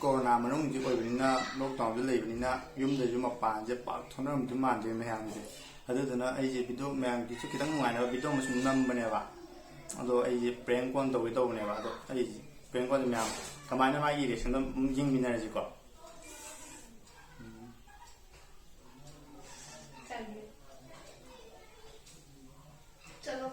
corona manung ji oibnina lockdown de leibnina yumda ju mapan je pak thonaram du man je meham je aduduna ai je video meham ki chu kitang ngai na video masum nam bane ba ado ai je prank kon to we to ne ba ado ai je prank kon meham kamai na ma yi reaction dum jing mina ji ko चलो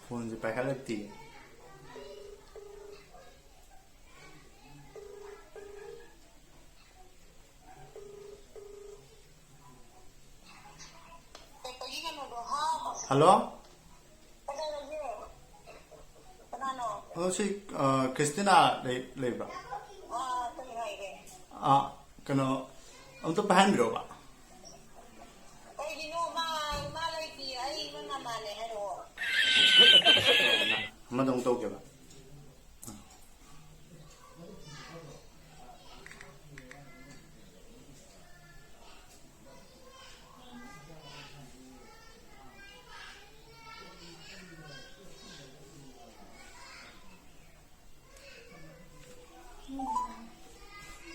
phone से पैसा लगती है hello सी Christina Lebra कनो तो पहन भी होगा मदों तो क्या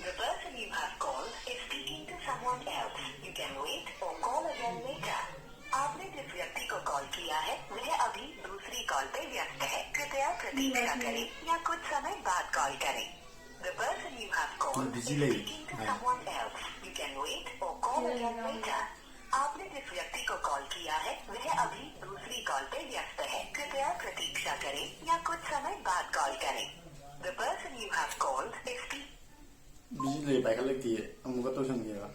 The person you have called is speaking to someone else. You can wait or call again later. आपने जिस व्यक्ति को कॉल किया है वह अभी दूसरी कॉल पे व्यस्त है कृपया प्रतीक्षा करें या कुछ समय बाद कॉल करें The person you have called is speaking to someone else. You can wait or call again later. आपने जिस व्यक्ति को कॉल किया है वह अभी दूसरी कॉल पे व्यस्त है कृपया प्रतीक्षा करें या कुछ समय बाद कॉल करें The person you have called is speaking. बिजली ले पैसा लगती है हमको तो समझिएगा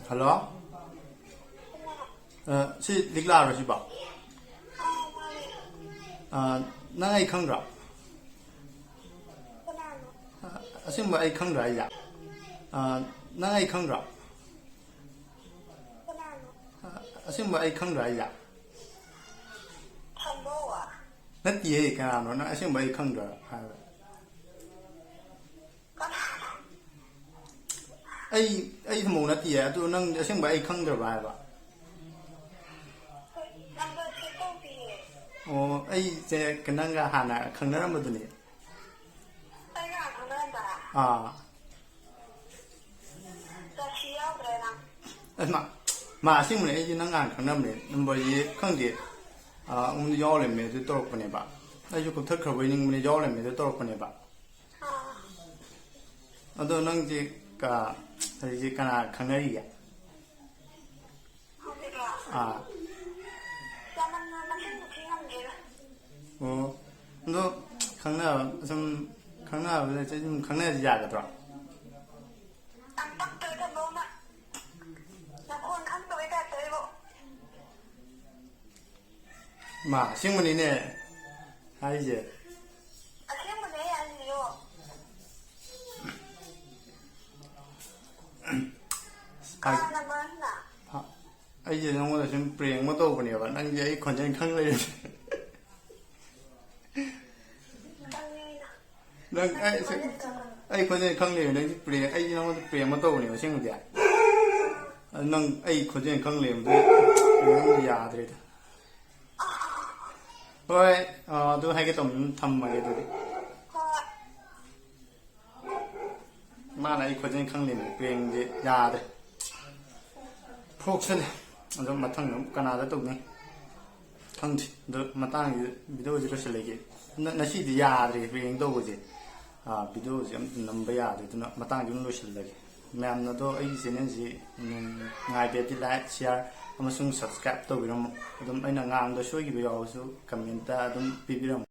हेलो सी लिखला रही बा नंग आई खंगरा असिंबा आई खंगरा या नंग आई खंगरा असिंबा आई खंगरा या नत्ती है क्या नो ना असिंबा आई खंगरा आई थमो नत्ती है तो नंग असिंबा आई खंगरा बा ओ आई जे कनंगा हाना खंगनरमदुनी मा सिंगने आई नंगा खंगनमने नंबर ये खंगे उन यावले में तो तोरपने बा आई जो कथर खबई निंग में यावले में तो तोरपने बा अदो नंग जे का जे कना खंगरी या 너 강나 좀 강나 원래 좀 강나 지야거든. 마 신문이네. 아이제. 신문에 아니요. 아이제 영어도 좀 브레이크 못 오고 보내봐. 난 이제 건전 강래. nâng ai có thể không liền đấy bề ai nó bề mà to này mà xem được nâng ai có thể không liền đấy nó già rồi thôi tôi hay cái tầm thầm mà cái đấy mà này có thể không liền bề gì già đấy frochat rồi mà thằng nó Canada tụi này thằng được mà tao video gì có sẽ lấy cái nó chỉ đi già rồi bề đâu có gì video jam number ya de na matang jung lo shil lagi ma'am na do ai channel ji ngai be like share amasung subscribe to biram adum aina ngang do show gi be also comment da adum pibiram